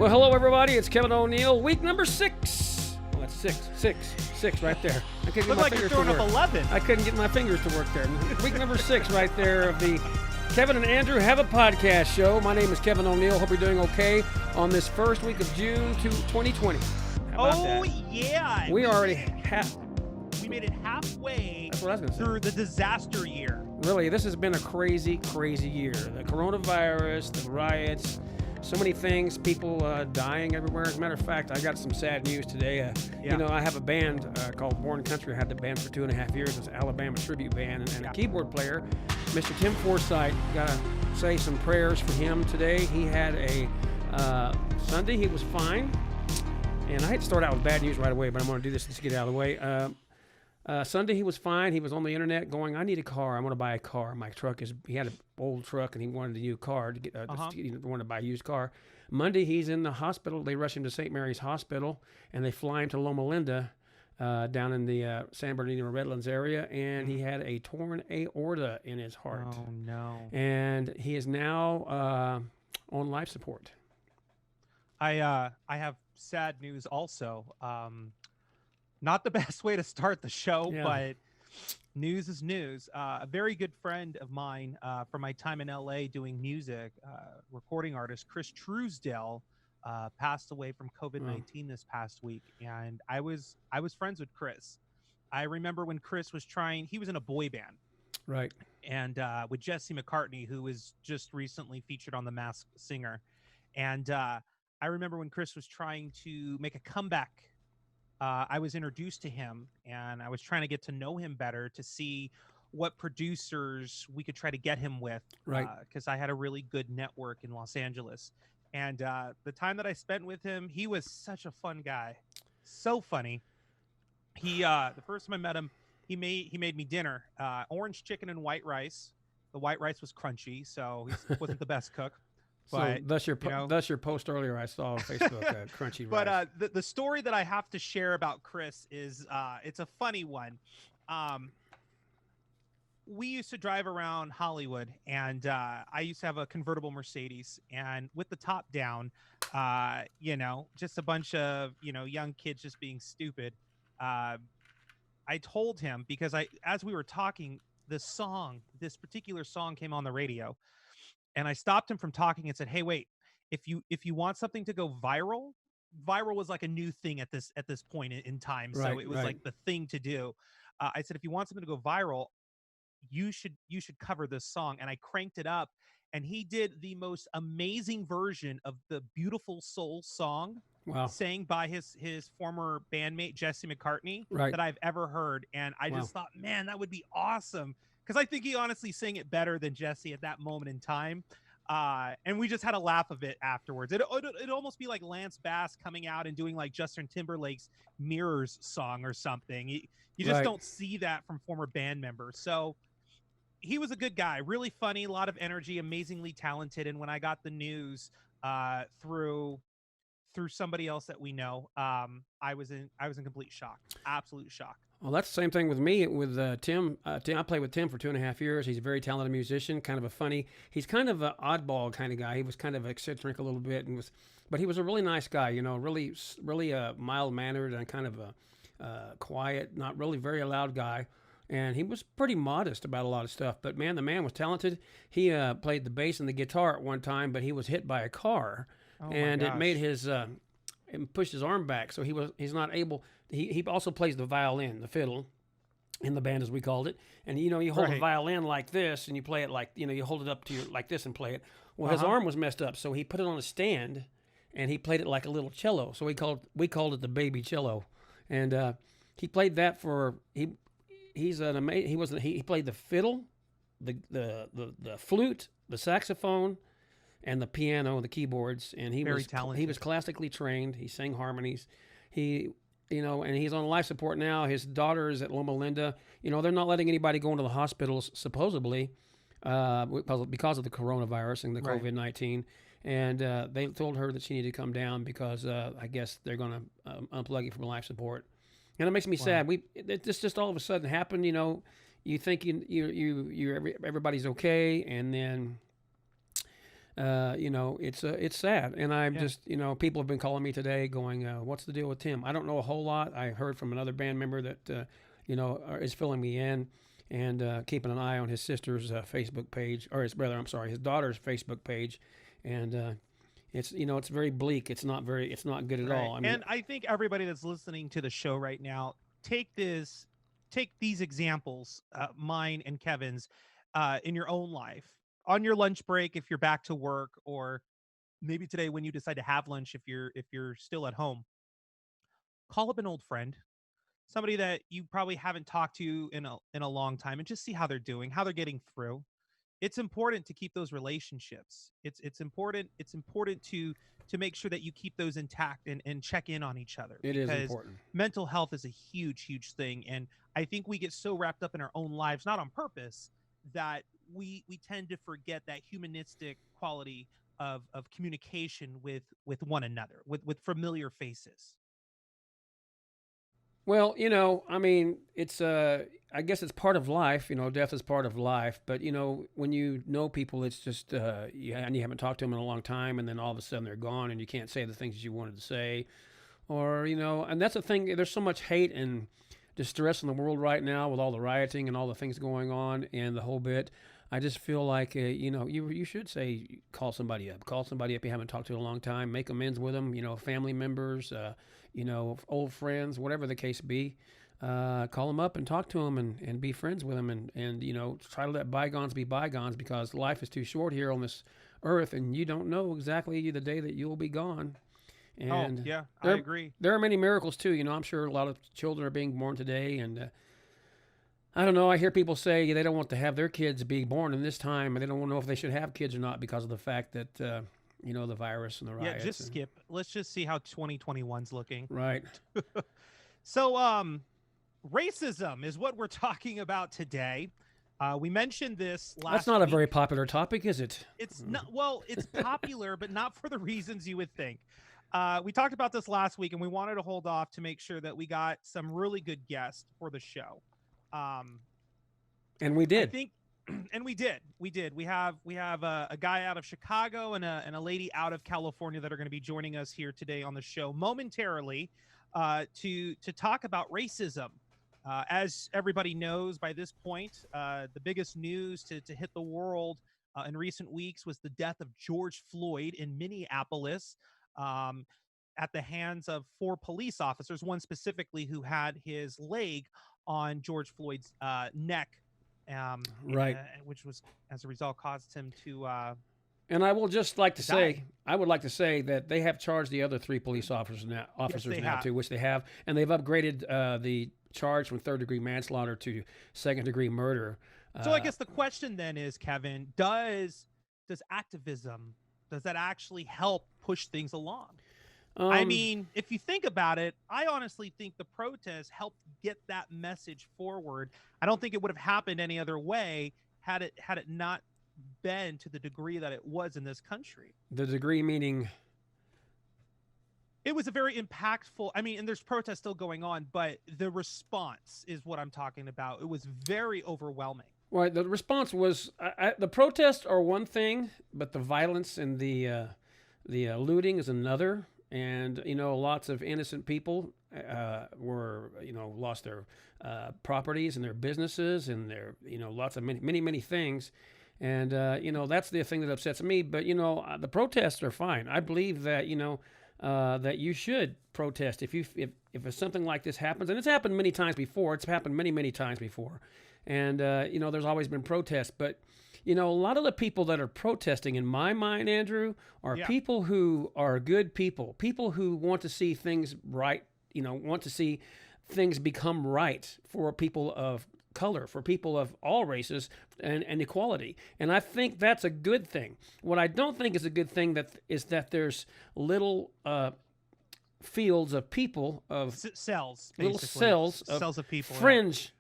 Well, hello everybody. It's Kevin O'Neill. Week number 6. Well, that's six right there. I couldn't get my fingers to work. Up 11. I couldn't get my fingers to work there. Week number 6 right there of the Kevin and Andrew Have a Podcast show. My name is Kevin O'Neill. Hope you're doing okay on this first week of June 2020. How about that? Yeah. We made it halfway. That's what I was going to say. Through the disaster year. Really, this has been a crazy, crazy year. The coronavirus, the riots, so many things, people dying everywhere. As a matter of fact, I got some sad news today. You know, I have a band called Born Country. I had the band for 2.5 years. It's an Alabama tribute band. And a keyboard player, Mr. Tim Forsythe, got to say some prayers for him today. He had a Sunday. He was fine. And I hate to start out with bad news right away, but I'm going to do this to get out of the way. Sunday he was fine. He was on the internet going, I need a car. I want to buy a car. My truck he had an old truck and he wanted a new car to get. He wanted to buy a used car. Monday he's in the hospital. They rush him to St. Mary's Hospital and they fly him to Loma Linda, down in the San Bernardino Redlands area, and he had a torn aorta in his heart. Oh no! And he is now on life support. I have sad news also. Not the best way to start the show, but news is news. A very good friend of mine from my time in LA doing music, recording artist Chris Truesdale, passed away from COVID-19 this past week. And I was friends with Chris. I remember when Chris was he was in a boy band. Right. And with Jesse McCartney, who was just recently featured on The Masked Singer. And I remember when Chris was trying to make a comeback. I was introduced to him and I was trying to get to know him better to see what producers we could try to get him with. Right. Because I had a really good network in Los Angeles. And the time that I spent with him, he was such a fun guy. So funny. The first time I met him, he made me dinner. Orange chicken and white rice. The white rice was crunchy, so he wasn't the best cook. But, so thus your post earlier I saw on Facebook, crunchy rice. But the story that I have to share about Chris is it's a funny one. We used to drive around Hollywood, and I used to have a convertible Mercedes, and with the top down, just a bunch of young kids just being stupid. I told him because as we were talking, this particular song came on the radio. And I stopped him from talking and said, "Hey, wait! If you want something to go viral was like a new thing at this point in time. Right, so it was like the thing to do." I said, "If you want something to go viral, you should cover this song." And I cranked it up, and he did the most amazing version of the Beautiful Soul song, sang by his former bandmate Jesse McCartney, that I've ever heard. And I just thought, man, that would be awesome. Because I think he honestly sang it better than Jesse at that moment in time. And we just had a laugh of it afterwards. It'd almost be like Lance Bass coming out and doing like Justin Timberlake's Mirrors song or something. You just don't see that from former band members. So he was a good guy, really funny, a lot of energy, amazingly talented. And when I got the news through somebody else that we know, I was in complete shock, absolute shock. Well, that's the same thing with me, with Tim. I played with Tim for 2.5 years. He's a very talented musician, kind of he's kind of an oddball kind of guy. He was kind of eccentric a little bit, but he was a really nice guy, really mild-mannered and kind of a quiet, not really very loud guy. And he was pretty modest about a lot of stuff. But, man, the man was talented. He played the bass and the guitar at one time, but he was hit by a car. And it made it pushed his arm back, so he's not able. He also plays the violin, the fiddle, in the band as we called it. And you hold a violin like this, and you play it like you hold it up to like this and play it. Well, his arm was messed up, so he put it on a stand, and he played it like a little cello. So we called it the baby cello, and he played that for he played the fiddle, the flute, the saxophone, and the piano, the keyboards, and he was talented. He was classically trained. He sang harmonies. And he's on life support now. His daughter is at Loma Linda. They're not letting anybody go into the hospitals supposedly because of the coronavirus and the COVID-19. And they told her that she needed to come down because I guess they're going to unplug you from life support. And it makes me sad. This just all of a sudden happened. You think everybody's okay, and then it's sad. And I'm Yeah. just, people have been calling me today going, what's the deal with Tim? I don't know a whole lot. I heard from another band member that, is filling me in and keeping an eye on his sister's Facebook page, or his daughter's Facebook page. And it's very bleak. It's not good at all. And I think everybody that's listening to the show right now, take these examples, mine and Kevin's, in your own life, on your lunch break if you're back to work, or maybe today when you decide to have lunch if you're still at home. Call up an old friend, somebody that you probably haven't talked to in a long time, and just see how they're doing, how they're getting through. It's important to keep those relationships. It's important to make sure that you keep those intact and check in on each other. It is important. Mental health is a huge thing, and I think we get so wrapped up in our own lives, not on purpose, that we tend to forget that humanistic quality of communication with one another, with familiar faces. Well, it's I guess it's part of life. Death is part of life. But when you know people, it's just and you haven't talked to them in a long time, and then all of a sudden they're gone, and you can't say the things you wanted to say, or and that's the thing. There's so much hate and distress in the world right now with all the rioting and all the things going on and the whole bit. I just feel like you should say call somebody up you haven't talked to in a long time, make amends with them, family members, old friends, whatever the case be. Call them up and talk to them and be friends with them and try to let bygones be bygones, because life is too short here on this earth, and you don't know exactly the day that you'll be gone. And I agree. There are many miracles too. I'm sure a lot of children are being born today, and I don't know. I hear people say they don't want to have their kids be born in this time, and they don't know if they should have kids or not because of the fact that the virus and the riots. Yeah, just skip. Let's just see how 2021's looking. Right. So, racism is what we're talking about today. We mentioned this last That's not a week. very popular topic, is it? It's not. Well, it's popular, but not for the reasons you would think. We talked about this last week, and we wanted to hold off to make sure that we got some really good guests for the show. And we did. I think, and we did. We have a guy out of Chicago and a lady out of California that are going to be joining us here today on the show momentarily to talk about racism. As everybody knows by this point, the biggest news to hit the world in recent weeks was the death of George Floyd in Minneapolis at the hands of 4 police officers, one specifically who had his leg on George Floyd's neck, right, which was as a result caused him to. And I will just like to say, that they have charged the other 3 police officers now, too, which they have, and they've upgraded the charge from 3rd-degree manslaughter to 2nd-degree murder. So I guess the question then is, Kevin, does activism, does that actually help push things along? I mean, if you think about it, I honestly think the protests helped get that message forward. I don't think it would have happened any other way had it not been to the degree that it was in this country. The degree meaning? It was a very impactful, and there's protests still going on, but the response is what I'm talking about. It was very overwhelming. Right. The response was, the protests are one thing, but the violence and the looting is another. And, lots of innocent people were, lost their properties and their businesses and their, lots of many things. And, that's the thing that upsets me. But, the protests are fine. I believe that, that you should protest if something like this happens. And it's happened many times before. It's happened many times before. And, there's always been protests. But, a lot of the people that are protesting, in my mind, Andrew, are people who are good people who want to see things right, want to see things become right for people of color, for people of all races, and equality. And I think that's a good thing. What I don't think is a good thing is that there's little fields of people, of cells, little cells of people, fringe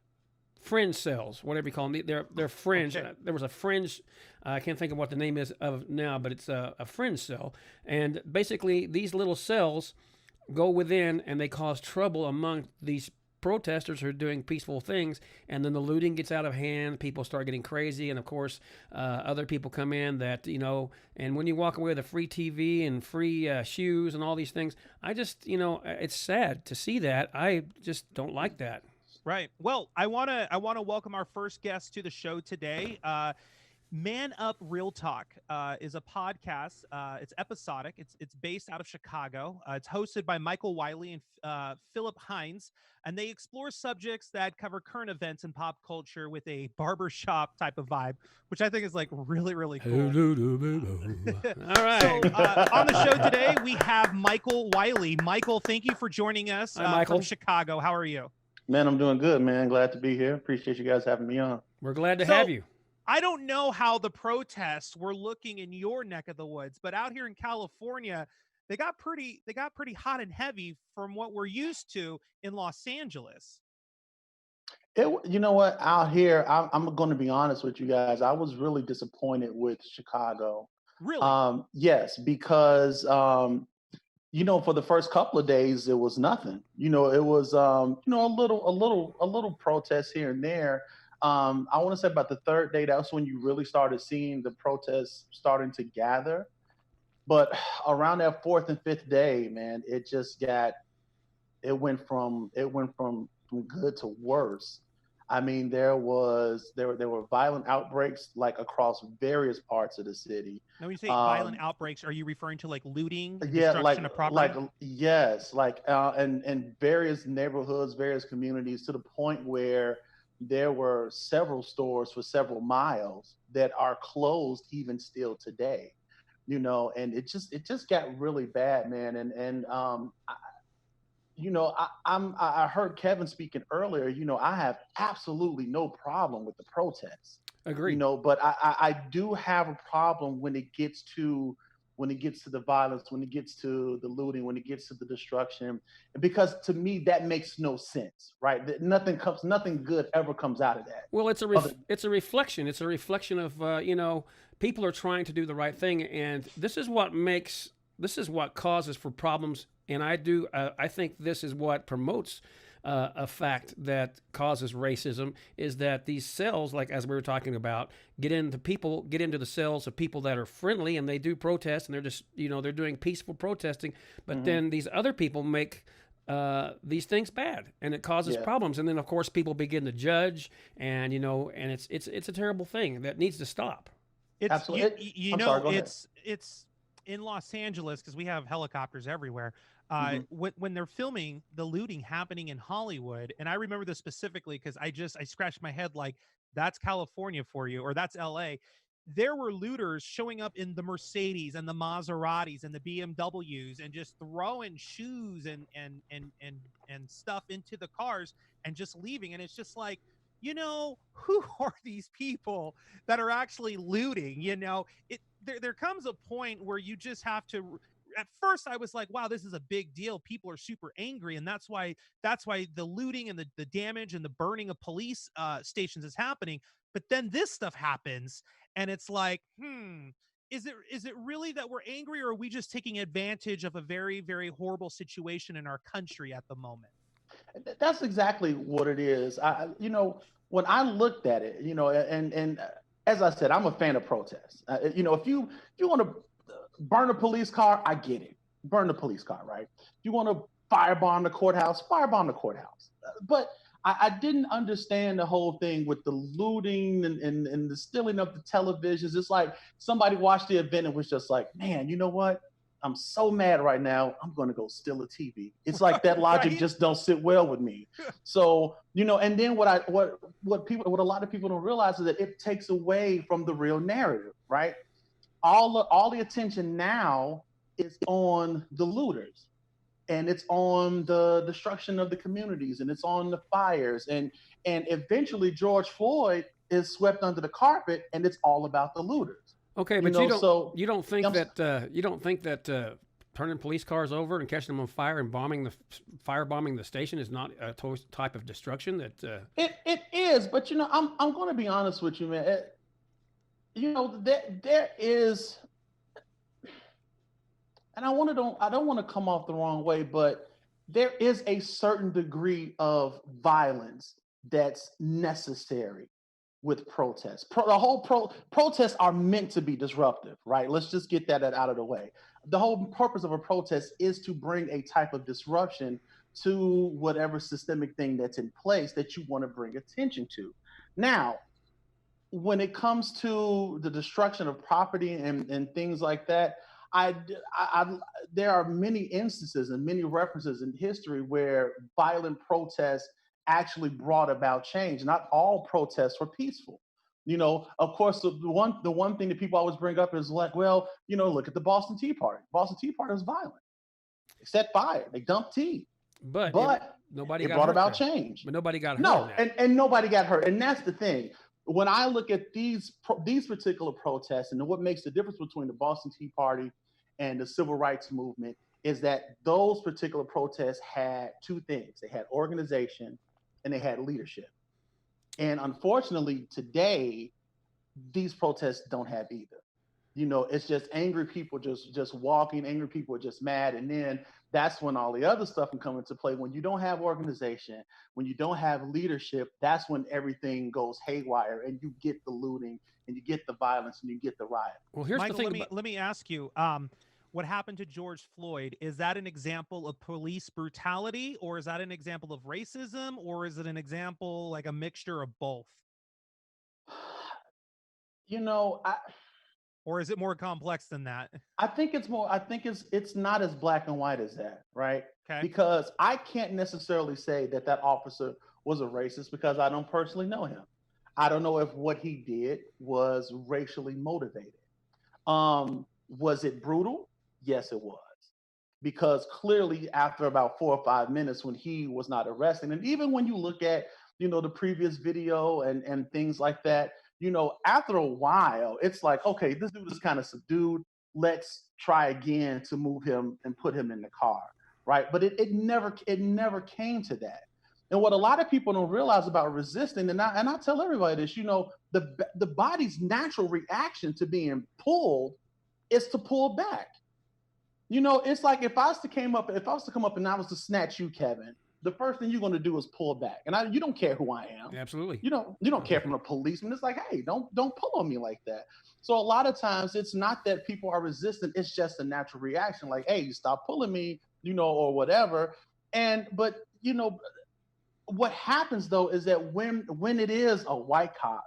cells, whatever you call them. They're fringe. Okay. There was a fringe. I can't think of what the name is of now, but it's a fringe cell. And basically, these little cells go within and they cause trouble among these protesters who are doing peaceful things, and then the looting gets out of hand. People start getting crazy, and of course, other people come in that, and when you walk away with a free TV and free shoes and all these things, I just, it's sad to see that. I just don't like that. Right. Well, I wanna welcome our first guest to the show today. ManUp Real Talk is a podcast. It's episodic. It's based out of Chicago. It's hosted by Michael Wiley and Philip Hines, and they explore subjects that cover current events and pop culture with a barbershop type of vibe, which I think is like really, really cool. All right. So on the show today, we have Michael Wiley. Michael, thank you for joining us Michael. from Chicago. How are you? Man, I'm doing good, man. Glad to be here. Appreciate you guys having me on. We're glad to have you. I don't know how the protests were looking in your neck of the woods, but out here in California, they got pretty hot and heavy from what we're used to in Los Angeles. You know what? Out here, I'm going to be honest with you guys. I was really disappointed with Chicago. Really? Yes, because for the first couple of days, it was nothing. It was a little protest here and there. I want to say about the third day, that's when you really started seeing the protests starting to gather. But around that fourth and fifth day, man, it went from good to worse. I mean, there were violent outbreaks like across various parts of the city. Now, when you say violent outbreaks, are you referring to like looting, yeah, destruction of property? In various neighborhoods, various communities, to the point where there were several stores for several miles that are closed even still today, and it just got really bad, man. I heard Kevin speaking earlier. I have absolutely no problem with the protests. Agree. But I do have a problem when it gets to the violence, when it gets to the looting, when it gets to the destruction, because to me that makes no sense, right? That nothing good ever comes out of that. Well, it's a reflection. It's a reflection of people are trying to do the right thing, and this is what causes for problems. And I think this is what promotes a fact that causes racism, is that these cells, like as we were talking about, get into the cells of people that are friendly, and they do protest, and they're just, they're doing peaceful protesting, but then these other people make these things bad, and it causes problems. And then of course people begin to judge, and and it's a terrible thing that needs to stop. Absolutely. It's in Los Angeles, because we have helicopters everywhere. When they're filming the looting happening in Hollywood, and I remember this specifically because I scratched my head like, that's California for you, or that's LA. There were looters showing up in the Mercedes and the Maseratis and the BMWs and just throwing shoes and stuff into the cars and just leaving. And it's just like, who are these people that are actually looting? There comes a point where you just have to. At first I was like, wow, this is a big deal. People are super angry. And that's why the looting and the damage and the burning of police stations is happening. But then this stuff happens, and it's like, is it really that we're angry, or are we just taking advantage of a very, very horrible situation in our country at the moment? That's exactly what it is. When I looked at it, and as I said, I'm a fan of protests. If you want to burn a police car, I get it. Burn the police car, right? If you want to firebomb the courthouse, firebomb the courthouse. But I didn't understand the whole thing with the looting and the stealing of the televisions. It's like somebody watched the event and was just like, man, you know what? I'm so mad right now. I'm going to go steal a TV. It's like that logic just don't sit well with me. So, and then what a lot of people don't realize is that it takes away from the real narrative, right? All the attention now is on the looters, and it's on the destruction of the communities, and it's on the fires, and eventually George Floyd is swept under the carpet, and it's all about the looters. Okay, but you don't think that turning police cars over and catching them on fire and firebombing the station is not a type of destruction? It is, but I'm going to be honest with you, man. There is, and I don't want to come off the wrong way, but there is a certain degree of violence that's necessary with protests. Protests are meant to be disruptive, right? Let's just get that out of the way. The whole purpose of a protest is to bring a type of disruption to whatever systemic thing that's in place that you want to bring attention to. Now, when it comes to the destruction of property and things like that, I there are many instances and many references in history where violent protests actually brought about change. Not all protests were peaceful. Of course, the one thing that people always bring up is like, well, look at the Boston Tea Party. Boston Tea Party was violent. They set fire. They dumped tea. But nobody it got brought hurt about there. change. But nobody got hurt. No, in that. and nobody got hurt. And that's the thing. When I look at these particular protests, and what makes the difference between the Boston Tea Party and the civil rights movement is that those particular protests had two things. They had organization and they had leadership. And unfortunately, today, these protests don't have either. It's just angry people just walking, angry people are just mad. And then that's when all the other stuff can come into play. When you don't have organization, when you don't have leadership, that's when everything goes haywire and you get the looting and you get the violence and you get the riot. Well, here's Michael, the thing. Let me ask you, what happened to George Floyd, is that an example of police brutality, or is that an example of racism, or is it an example like a mixture of both? Or is it more complex than that? I think it's not as black and white as that, right? Okay. Because I can't necessarily say that officer was a racist because I don't personally know him. I don't know if what he did was racially motivated. Was it brutal? Yes, it was. Because clearly after about 4 or 5 minutes when he was not arrested, and even when you look at, the previous video and things like that, after a while, it's like, okay, this dude is kind of subdued. Let's try again to move him and put him in the car, right? But it never came to that. And what a lot of people don't realize about resisting, and I tell everybody this, the body's natural reaction to being pulled is to pull back. It's like if I was to come up and I was to snatch you, Kevin, the first thing you're going to do is pull back. And you don't care who I am. Absolutely. You don't care from a policeman. It's like, hey, don't pull on me like that. So a lot of times it's not that people are resistant. It's just a natural reaction. Like, hey, stop pulling me, or whatever. But what happens though is that when it is a white cop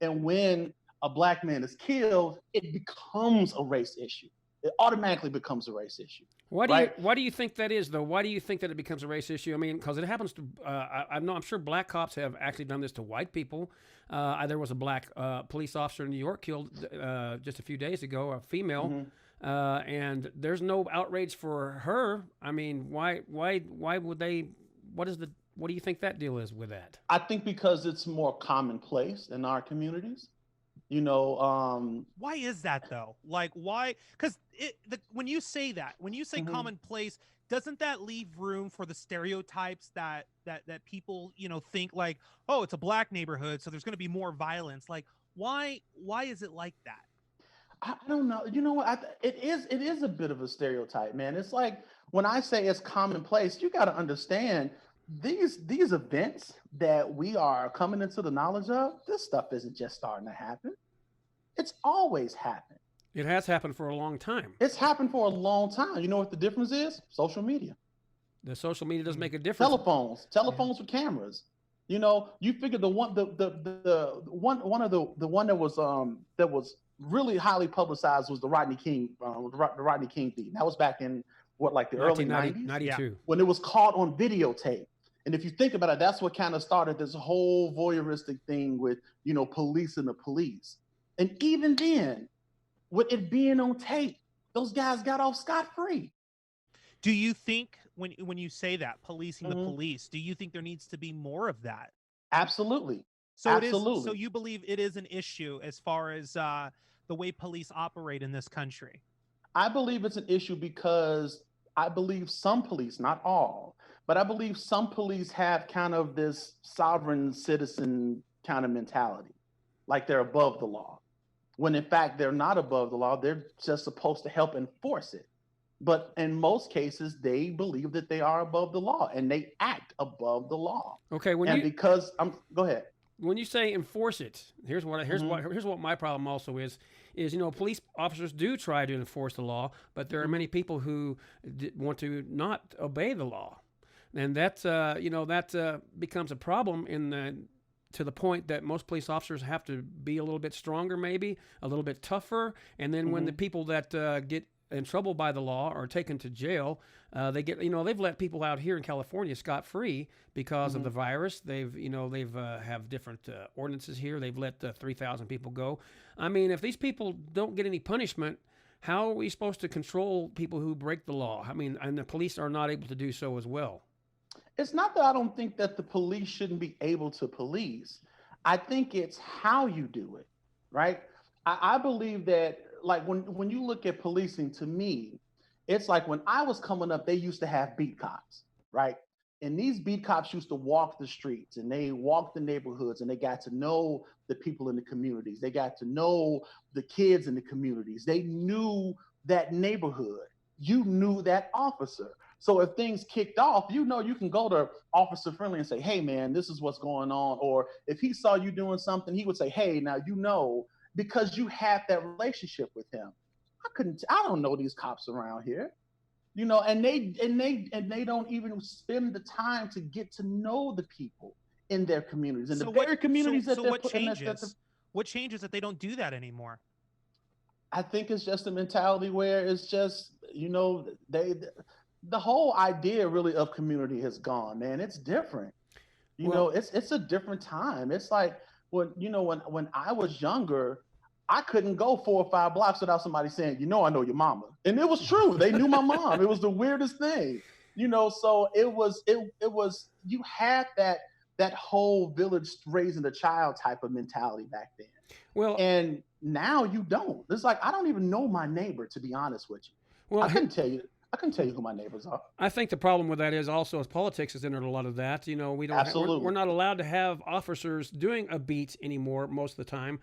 and when a black man is killed, it becomes a race issue. It automatically becomes a race issue. Why do you think that is, though? Why do you think that it becomes a race issue? I mean, because it happens to, I'm sure black cops have actually done this to white people. There was a black police officer in New York killed just a few days ago, a female, and there's no outrage for her. I mean, why would they, what do you think that deal is with that? I think because it's more commonplace in our communities. Why is that though? Like, why? Because when you say commonplace, doesn't that leave room for the stereotypes that people think like, oh, it's a black neighborhood, so there's going to be more violence? Like, why is it like that? I don't know. You know what? It is a bit of a stereotype, man. It's like when I say it's commonplace, you got to understand these events that we are coming into the knowledge of. This stuff isn't just starting to happen. It's always happened. It has happened for a long time. It's happened for a long time. You know what the difference is? Social media. The social media does make a difference. Telephones with cameras. You figure the one that was really highly publicized was the Rodney King beat. That was back in the early 90s? 92. When it was caught on videotape. And if you think about it, that's what kind of started this whole voyeuristic thing with, police and the police. And even then, with it being on tape, those guys got off scot-free. Do you think when you say that, policing the police, do you think there needs to be more of that? Absolutely. So Absolutely. So you believe it is an issue as far as the way police operate in this country? I believe it's an issue because I believe some police, not all, but I believe some police have kind of this sovereign citizen kind of mentality, like they're above the law. When in fact, they're not above the law. They're just supposed to help enforce it. But in most cases, they believe that they are above the law and they act above the law. Okay, And because I'm, go ahead. when you say enforce it, Mhm. here's what my problem also is police officers do try to enforce the law, but there are many Mhm. people who want to not obey the law, and that becomes a problem to the point that most police officers have to be a little bit stronger, maybe a little bit tougher, and then when the Mhm. people that get in trouble by the law are taken to jail, they get they've let people out here in California scot free because of the Mhm. virus. They've have different ordinances here. They've let 3,000 people go. I mean, if these people don't get any punishment, how are we supposed to control people who break the law? I mean, and the police are not able to do so as well. It's not that I don't think that the police shouldn't be able to police. I think it's how you do it, right? I believe that, like, when you look at policing, to me, it's like when I was coming up, they used to have beat cops, right? And these beat cops used to walk the streets and they walked the neighborhoods and they got to know the people in the communities. They got to know the kids in the communities. They knew that neighborhood. You knew that officer. So if things kicked off, you can go to Officer Friendly and say, "Hey, man, this is what's going on." Or if he saw you doing something, he would say, "Hey, now because you had that relationship with him. I don't know these cops around here, and they don't even spend the time to get to know the people in their communities, in the So what? very communities that So they're what putting. That changes? What changes that they don't do that anymore? I think it's just a mentality where it's just, the whole idea really of community has gone, man. It's different. Well, It's a different time. It's like when I was younger, I couldn't go 4 or 5 blocks without somebody saying, I know your mama. And it was true. They knew my mom. It was the weirdest thing. So it was you had that whole village raising a child type of mentality back then. well, And now you don't. It's like I don't even know my neighbor, to be honest with you. well. I couldn't tell you. I couldn't tell you who my neighbors are. I think the problem with that is also as politics has entered a lot of that. We don't. We're Absolutely. not allowed to have officers doing a beat anymore most of the time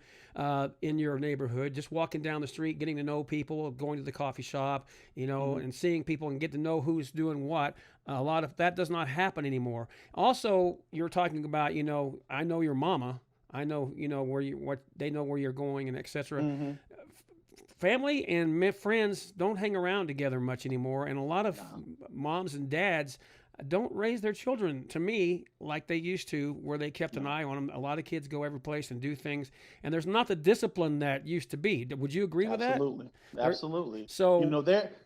in your neighborhood. Just walking down the street, getting to know people, going to the coffee shop, Mhm. and seeing people and get to know who's doing what. A lot of that does not happen anymore. Also, you're talking about, I know your mama. I know, where you what they know where you're going and etc. Mhm. Family and friends don't hang around together much anymore, and a lot of No. moms and dads don't raise their children to me like they used to, where they kept an No. eye on them. A lot of kids go every place and do things, and there's not the discipline that used to be. Would you agree with that? Absolutely. There, Absolutely. so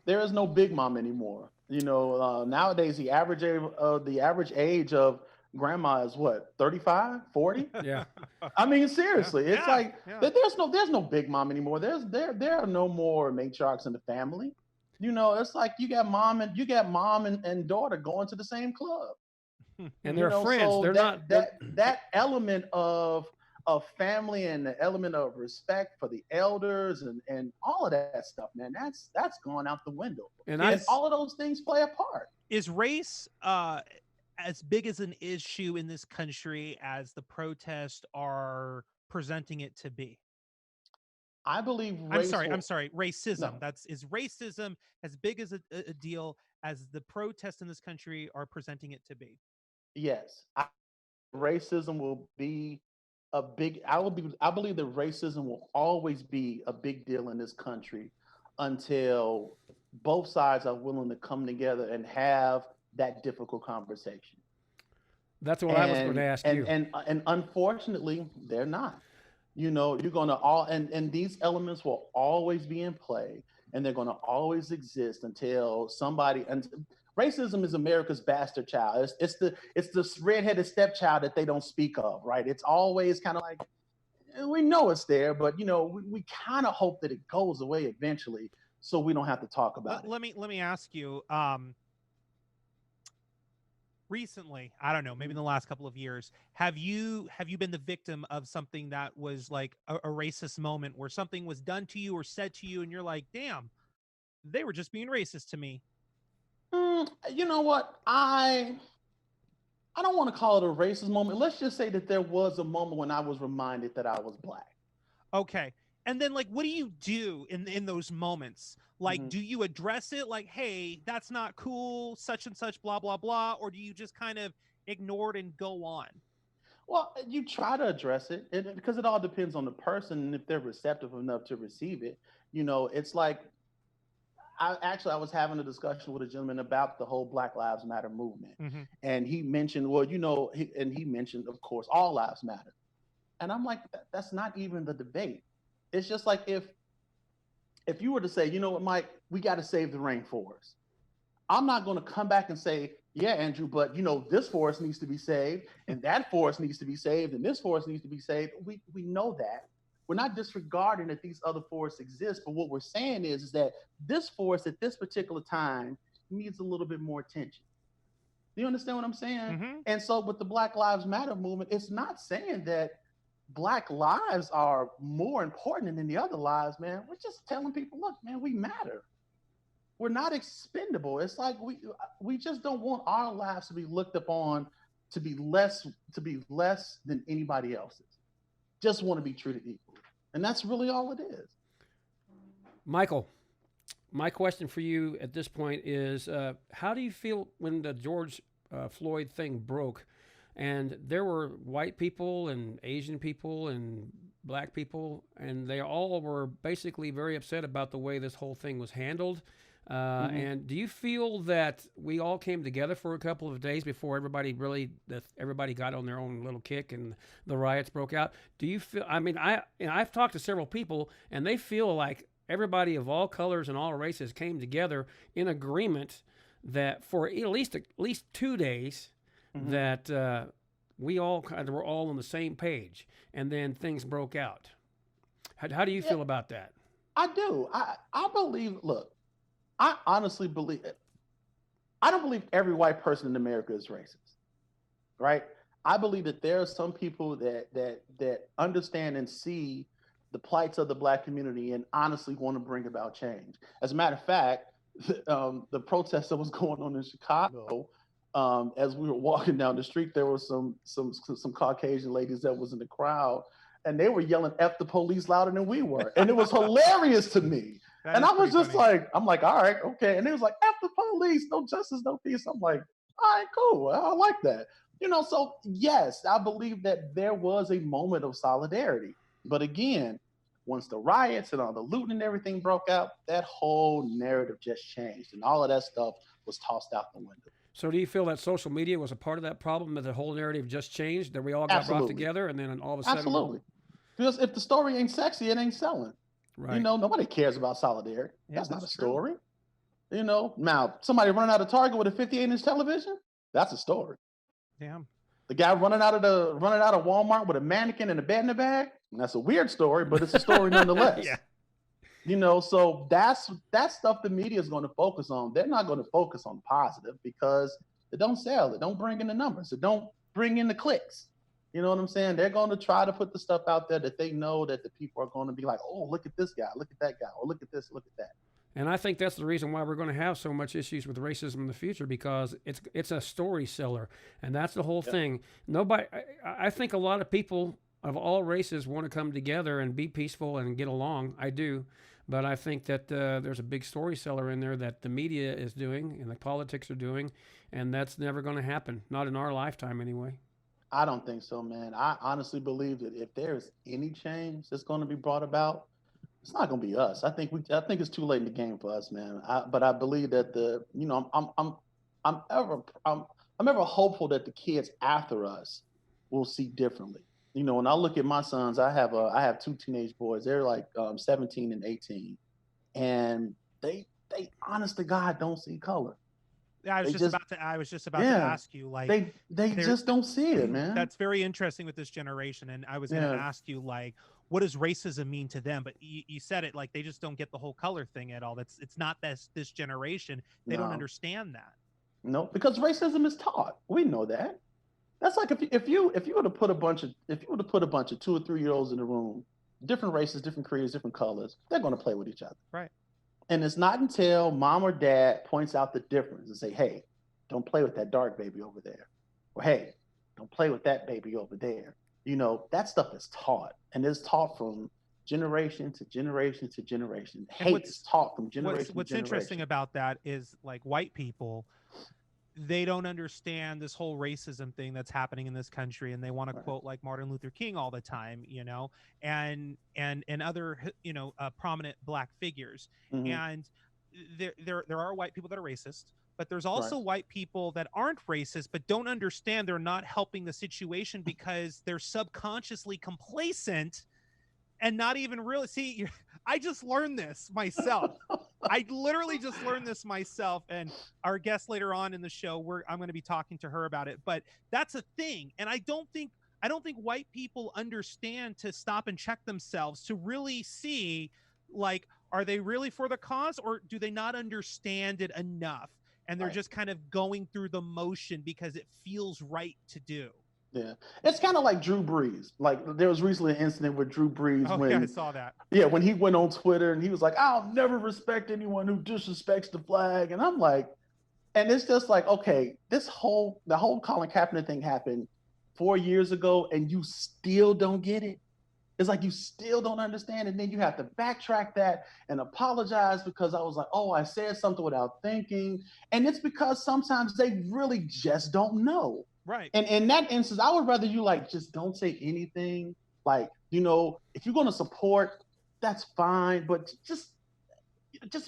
There is no big mom anymore. Nowadays the average age of grandma is what, 35, 40? yeah, I mean, Yeah, seriously, it's yeah, like yeah. there's no big mom anymore. There are no more matriarchs in the family. It's like you got mom and daughter going to the same club. and they're friends. So They're that not. They're that that element of family and the element of respect for the elders and all of that stuff, man, that's gone out the window. and I And Is all of those things play a part. is race as big as an issue in this country as the protests are presenting it to be? I believe I'm race sorry, I'm will sorry, racism. no, That's is racism as big as a deal as the protests in this country are presenting it to be? yes. Racism will be a big I believe that racism will always be a big deal in this country until both sides are willing to come together and have that difficult conversation. that's what I was going to and ask and you. and and unfortunately they're not. You're going to all and these elements will always be in play, and they're going to always exist until somebody. And racism is America's bastard child. It's this redheaded stepchild that they don't speak of, right? It's always kind of like, we know it's there, but we kind of hope that it goes away eventually, so we don't have to talk about it. Let me ask you. Recently, I don't know, maybe in the last couple of years, have you been the victim of something that was like a racist moment where something was done to you or said to you, and you're like, damn, they were just being racist to me? You know what? I don't want to call it a racist moment. Let's just say that there was a moment when I was reminded that I was black. Okay. And then, like, what do you do in those moments? Like, Mm-hmm. do you address it like, hey, that's not cool, such and such, blah, blah, blah? Or do you just kind of ignore it and go on? Well, you try to address it because it all depends on the person and if they're receptive enough to receive it. It's like I was having a discussion with a gentleman about the whole Black Lives Matter movement, Mm-hmm. and he mentioned, well, he mentioned, of course, all lives matter, and I'm like, that's not even the debate. It's just like if you were to say, you know what, Mike, we got to save the rainforest. I'm not going to come back and say, yeah, Andrew, but this forest needs to be saved, and that forest needs to be saved, and this forest needs to be saved. We know that. We're not disregarding that these other forests exist, but what we're saying is that this forest at this particular time needs a little bit more attention. Do you understand what I'm saying? Mm-hmm. And so with the Black Lives Matter movement, it's not saying that Black lives are more important than the other lives, man. We're just telling people, look, man, we matter. We're not expendable. It's like we just don't want our lives to be looked upon to be less than anybody else's. Just want to be treated equally. And that's really all it is. Michael, my question for you at this point is, how do you feel when the George Floyd thing broke and there were white people and Asian people and black people, and they all were basically very upset about the way this whole thing was handled? And do you feel that we all came together for a couple of days before everybody got on their own little kick and the riots broke out? Do you feel? I mean, I've talked to several people, and they feel like everybody of all colors and all races came together in agreement that for at least 2 days that we all kind of were all on the same page, and then things broke out. How do you feel about that? I do. I believe. Look. I honestly believe it. I don't believe every white person in America is racist, right? I believe that there are some people that understand and see the plights of the Black community and honestly want to bring about change. As a matter of fact, the protest that was going on in Chicago, as we were walking down the street, there were some Caucasian ladies that was in the crowd, and they were yelling "F the police" louder than we were, and it was hilarious to me. And I was just funny. I'm like, all right, okay. And it was like, F the police, no justice, no peace. I'm like, all right, cool. I like that. So yes, I believe that there was a moment of solidarity. But again, once the riots and all the looting and everything broke out, that whole narrative just changed. And all of that stuff was tossed out the window. So do you feel that social media was a part of that problem, that the whole narrative just changed, that we all got brought together, and then all of a sudden... Absolutely. Because if the story ain't sexy, it ain't selling. Right. Nobody cares about solidarity. Yeah, that's not a true. story. Now somebody running out of Target with a 58-inch television, that's a story. Damn. The guy running out of Walmart with a mannequin and a bed in the bag, that's a weird story, but it's a story nonetheless. Yeah. So that's stuff the media is going to focus on. They're not going to focus on positive because it don't sell. It don't bring in the numbers. It don't bring in the clicks. You know what I'm saying? They're going to try to put the stuff out there that they know that the people are going to be like, oh, look at this guy, look at that guy, or look at this, look at that. And I think that's the reason why we're going to have so much issues with racism in the future, because it's a story seller, and that's the whole thing. I think a lot of people of all races want to come together and be peaceful and get along. I do, but I think that there's a big story seller in there that the media is doing and the politics are doing, and that's never going to happen, not in our lifetime anyway. I don't think so, man. I honestly believe that if there's any change that's going to be brought about, it's not going to be us. I think it's too late in the game for us, man. But I believe that I'm ever hopeful that the kids after us will see differently. When I look at my sons, I have two teenage boys. They're like 17 and 18, and they honest to God don't see color. I was just about to ask you, like, they just don't see it, man. That's very interesting with this generation. And I was going to ask you, like, what does racism mean to them? But you said it, like, they just don't get the whole color thing at all. It's not this generation. They don't understand that. No, because racism is taught. We know that. That's like if you were to put a bunch of 2 or 3 year olds in a room, different races, different creeds, different colors, they're going to play with each other. Right. And it's not until mom or dad points out the difference and say, hey, don't play with that dark baby over there. Or, hey, don't play with that baby over there. That stuff is taught, and it's taught from generation to generation to generation. And Hate is taught from generation what's to generation. interesting about that is like white people, they don't understand this whole racism thing that's happening in this country, and they want to quote like Martin Luther King all the time, and other prominent black figures. Mm-hmm. And there are white people that are racist, but there's also white people that aren't racist but don't understand they're not helping the situation because they're subconsciously complacent and not even really see. I just learned this myself. I literally just learned this myself, and our guest later on in the show, I'm going to be talking to her about it. But that's a thing, and I don't think white people understand to stop and check themselves to really see, like, are they really for the cause, or do they not understand it enough, and they're just kind of going through the motion because it feels right to do. Yeah, it's kind of like Drew Brees. Like there was recently an incident with Drew Brees when I saw that. Yeah, when he went on Twitter and he was like, "I'll never respect anyone who disrespects the flag," and I'm like, and it's just like, okay, the whole Colin Kaepernick thing happened 4 years ago, and you still don't get it. It's like you still don't understand, and then you have to backtrack that and apologize because I was like, oh, I said something without thinking, and it's because sometimes they really just don't know. Right. And in that instance, I would rather you like just don't say anything. Like, if you're going to support, that's fine, but just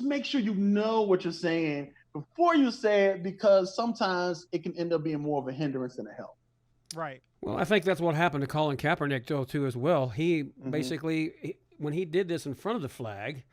make sure you know what you're saying before you say it, because sometimes it can end up being more of a hindrance than a help. Right. Well, I think that's what happened to Colin Kaepernick, though, too, as well. He basically, when he did this in front of the flag,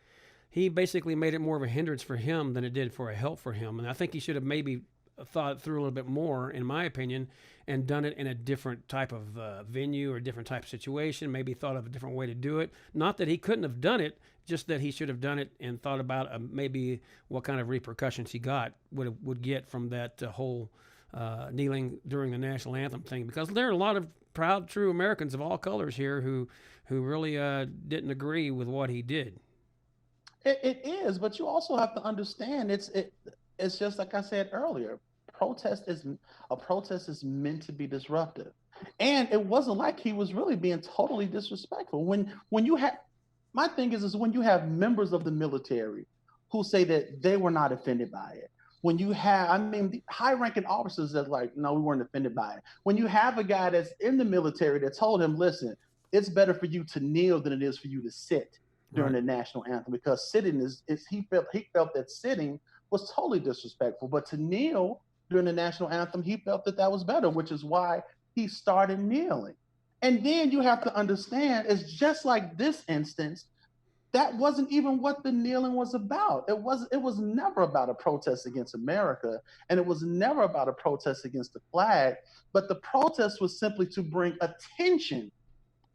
he basically made it more of a hindrance for him than it did for a help for him. And I think he should have maybe thought through a little bit more, in my opinion, and done it in a different type of venue or different type of situation, maybe thought of a different way to do it. Not that he couldn't have done it, just that he should have done it and thought about maybe what kind of repercussions he would get from that whole kneeling during the national anthem thing, because there are a lot of proud, true Americans of all colors here who really didn't agree with what he did. It is, but you also have to understand it's just like I said earlier. A protest is meant to be disruptive, and it wasn't like he was really being totally disrespectful. When you have, my thing is when you have members of the military who say that they were not offended by it. When you have, the high-ranking officers that like, no, we weren't offended by it. When you have a guy that's in the military that told him, listen, it's better for you to kneel than it is for you to sit during the national anthem, because sitting he felt that sitting was totally disrespectful, but to kneel during the national anthem, he felt that was better, which is why he started kneeling. And then you have to understand, it's just like this instance, that wasn't even what the kneeling was about. It was never about a protest against America, and it was never about a protest against the flag, but the protest was simply to bring attention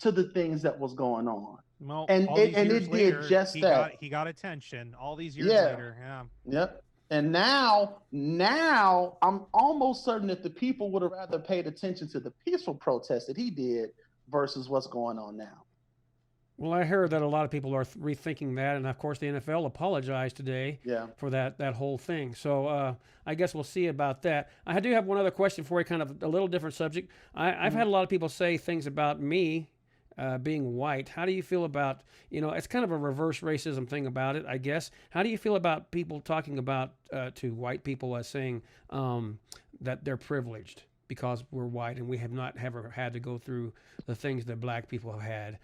to the things that was going on. Well, and it did just that. He got attention all these years later. Yeah. Yep. And now I'm almost certain that the people would have rather paid attention to the peaceful protest that he did versus what's going on now. Well, I heard that a lot of people are rethinking that, and of course the NFL apologized today for that whole thing. So I guess we'll see about that. I do have one other question for you, kind of a little different subject. I've had a lot of people say things about me being white. How do you feel about, it's kind of a reverse racism thing about it, I guess. How do you feel about people talking about to white people as saying that they're privileged because we're white and we have not ever had to go through the things that black people have had?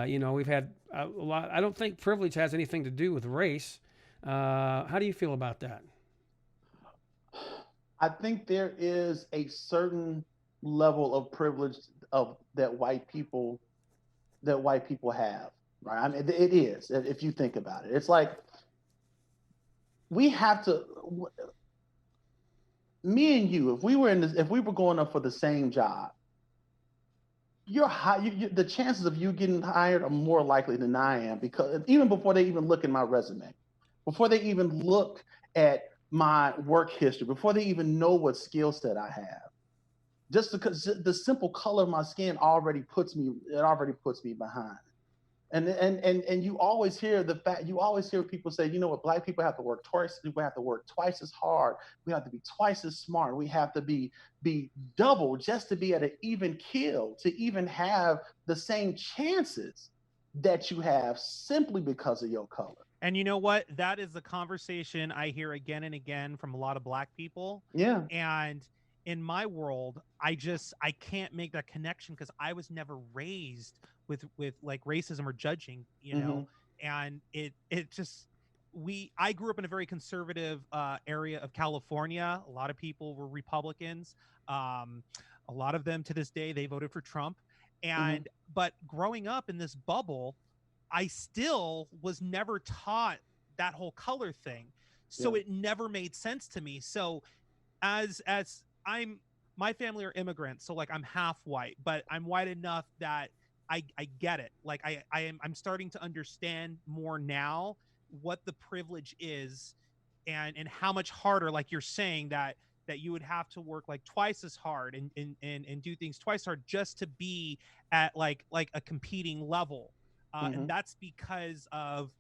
We've had a lot. I don't think privilege has anything to do with race. How do you feel about that? I think there is a certain level of privilege that white people have, right? I mean, it is, if you think about it. It's like we have to. Me and you, if we were going up for the same job, the chances of you getting hired are more likely than I am, because even before they even look at my resume, before they even look at my work history, before they even know what skill set I have, just because the simple color of my skin already puts me behind. And you always hear people say, black people have to work twice. We have to work twice as hard. We have to be twice as smart. We have to be double just to be at an even kill, to even have the same chances that you have simply because of your color. And you know what? That is the conversation I hear again and again from a lot of Black people. Yeah. And in my world, I can't make that connection because I was never raised with like racism or judging, you know. And it just I grew up in a very conservative area of California. A lot of people were Republicans. A lot of them to this day they voted for Trump. And but growing up in this bubble, I still was never taught that whole color thing. So it never made sense to me. So as my family are immigrants, so like I'm half white, but I'm white enough that I get it. Like I'm starting to understand more now what the privilege is and how much harder, like you're saying, that you would have to work like twice as hard and do things twice as hard just to be at like a competing level. And that's because of,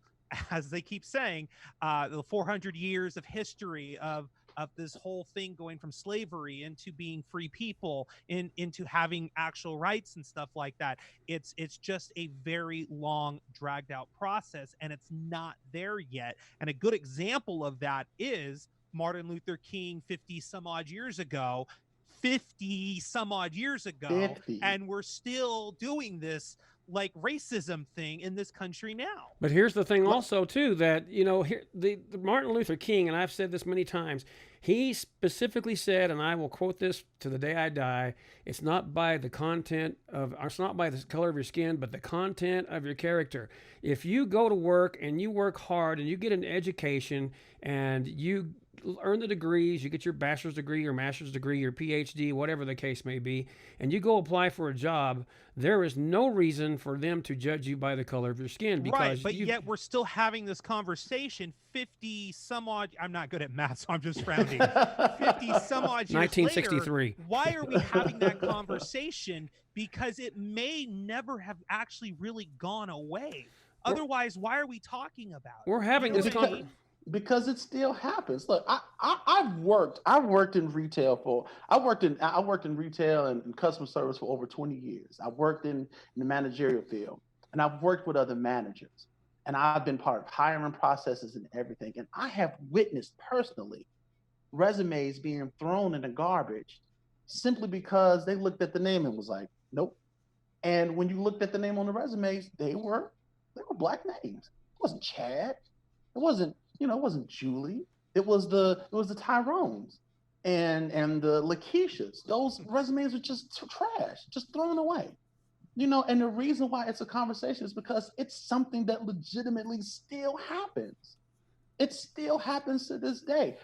as they keep saying, the 400 years of history of this whole thing going from slavery into being free people into having actual rights and stuff like that. It's just a very long, dragged out process, and it's not there yet. And a good example of that is Martin Luther King 50 some odd years ago, and we're still doing this like racism thing in this country now. But here's the thing also too, that, you know, here the Martin Luther King, and I've said this many times, he specifically said, and I will quote this to the day I die, it's not by the content of, or it's not by the color of your skin, but the content of your character. If you go to work and you work hard and you get an education and you earn the degrees, you get your bachelor's degree, your master's degree, your PhD, whatever the case may be, and you go apply for a job, there is no reason for them to judge you by the color of your skin. Because right, but yet we're still having this conversation 50 some odd, I'm not good at math, so I'm just rounding, 50 some odd years 1963. later, why are we having that conversation? Because it may never have actually really gone away. Otherwise, why are we talking about it? We're having this conversation. Because it still happens. Look, I've worked in retail I worked in retail and customer service for over 20 years. I've worked in the managerial field, and I've worked with other managers, and I've been part of hiring processes and everything. And I have witnessed personally resumes being thrown in the garbage simply because they looked at the name and was like, nope. And when you looked at the name on the resumes, they were Black names. It wasn't Chad. It wasn't Julie. It was the Tyrones and the Lakeishas. Those resumes are just trash, just thrown away. You know, and the reason why it's a conversation is because it's something that legitimately still happens. It still happens to this day.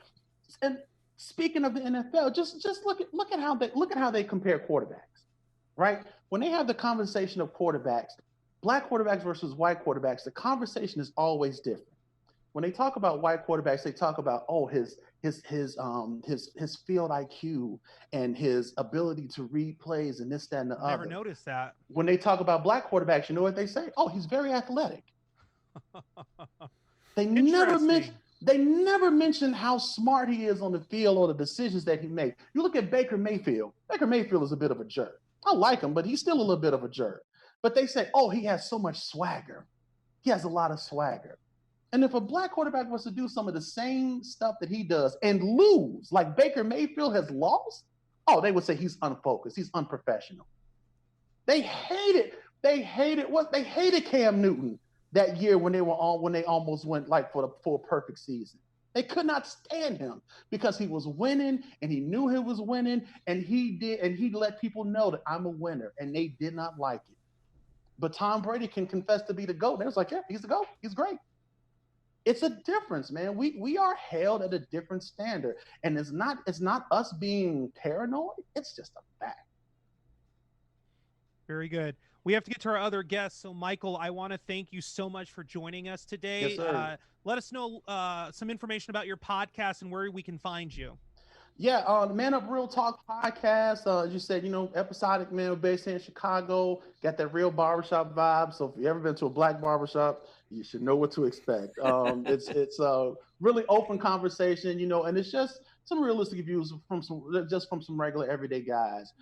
And speaking of the NFL, just look at how they compare quarterbacks, right? When they have the conversation of quarterbacks, Black quarterbacks versus white quarterbacks, the conversation is always different. When they talk about white quarterbacks, they talk about his field IQ and his ability to read plays and this, that, and the other. Never noticed that. When they talk about Black quarterbacks, you know what they say? Oh, he's very athletic. They never mention how smart he is on the field or the decisions that he makes. You look at Baker Mayfield. Baker Mayfield is a bit of a jerk. I like him, but he's still a little bit of a jerk. But they say, oh, he has so much swagger. He has a lot of swagger. And if a Black quarterback was to do some of the same stuff that he does and lose, like Baker Mayfield has lost, oh, they would say he's unfocused, he's unprofessional. They hated Cam Newton that year when they almost went like for a perfect season. They could not stand him because he was winning and he knew he was winning, and he let people know that I'm a winner, and they did not like it. But Tom Brady can confess to be the GOAT. And it was like, yeah, he's the GOAT. He's great. It's a difference, man. We are held at a different standard. And it's not us being paranoid. It's just a fact. Very good. We have to get to our other guests. So, Michael, I want to thank you so much for joining us today. Yes, sir. Let us know some information about your podcast and where we can find you. Yeah, the ManUp Real Talk Podcast, as you said, episodic, man, we're based here in Chicago, got that real barbershop vibe. So if you've ever been to a Black barbershop, you should know what to expect. It's a really open conversation, and it's just realistic views from some regular everyday guys.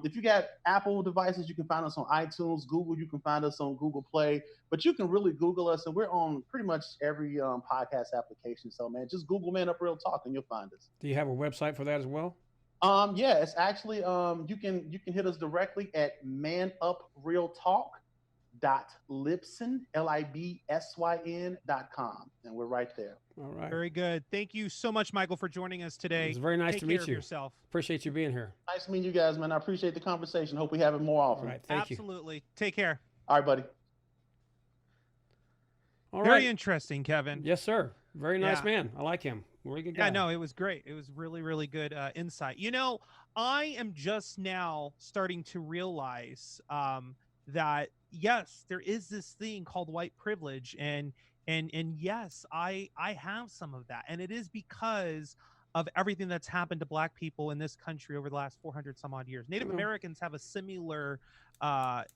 If you got Apple devices, you can find us on iTunes. Google, you can find us on Google Play. But you can really Google us, and we're on pretty much every podcast application. So, man, just Google ManUp Real Talk, and you'll find us. Do you have a website for that as well? Yeah, it's actually you can hit us directly at manuprealtalk.libsyn.com, and we're right there. All right. Very good. Thank you so much, Michael, for joining us today. It's very nice to meet you. Yourself. Appreciate you being here. Nice to meet you guys, man. I appreciate the conversation. Hope we have it more often. All right. Thank you. Absolutely. Take care. All right, buddy. All Very right. interesting, Kevin. Yes, sir. Very nice man. I like him. Very good guy. Yeah, no, it was great. It was really, really good insight. You know, I am just now starting to realize that, yes, there is this thing called white privilege. And yes, I have some of that. And it is because of everything that's happened to Black people in this country over the last 400 some odd years. Native Americans have a similar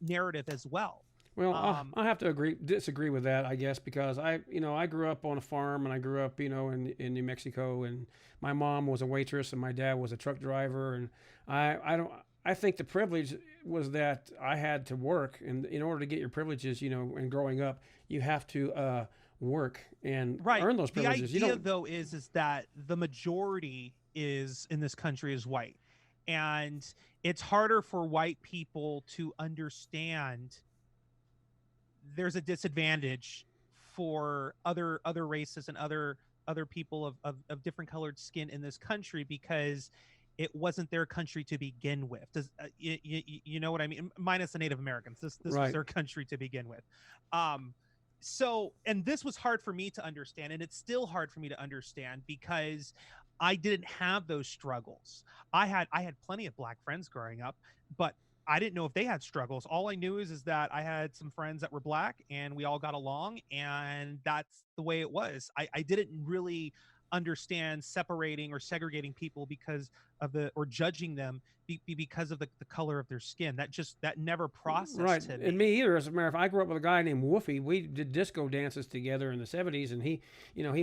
narrative as well. Well, I have to disagree with that, I guess, because I grew up on a farm, and I grew up, in New Mexico, and my mom was a waitress and my dad was a truck driver, and I think the privilege was that I had to work, and in order to get your privileges, and growing up, you have to work and earn those privileges. The idea, though, is that the majority in this country is white, and it's harder for white people to understand there's a disadvantage for other races and other people of different colored skin in this country because it wasn't their country to begin with. You know what I mean? Minus the Native Americans. This was their country to begin with. So, and this was hard for me to understand, and it's still hard for me to understand because I didn't have those struggles. I had plenty of Black friends growing up, but I didn't know if they had struggles. All I knew is that I had some friends that were Black and we all got along, and that's the way it was. I didn't really understand separating or segregating people because of or judging them because of the color of their skin. That never processed to me. And me either. As a matter of fact, I grew up with a guy named Woofy. We did disco dances together in the 70s, and he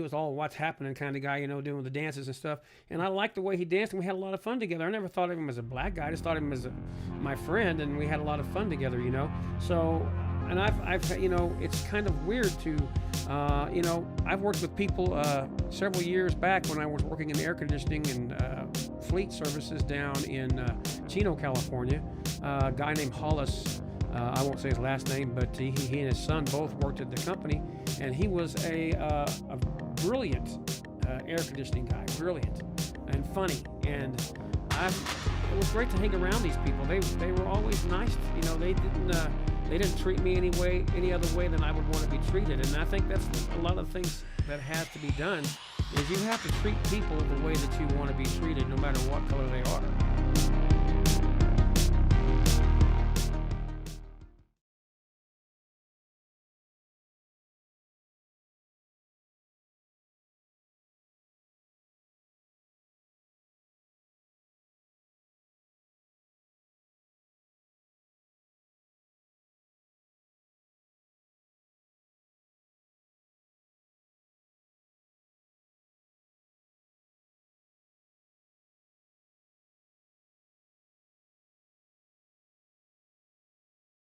was all what's happening kind of guy, doing the dances and stuff. And I liked the way he danced, and we had a lot of fun together. I never thought of him as a Black guy. I just thought of him as my friend, and we had a lot of fun together, So, and I've it's kind of weird to, I've worked with people several years back when I was working in air conditioning and fleet services down in Chino, California. A guy named Hollis, I won't say his last name, but he and his son both worked at the company, and he was a brilliant air conditioning guy, brilliant and funny, and it was great to hang around these people. They were always nice, they didn't treat me any other way than I would want to be treated, and I think that's a lot of things that has to be done. Is you have to treat people the way that you want to be treated, no matter what color they are.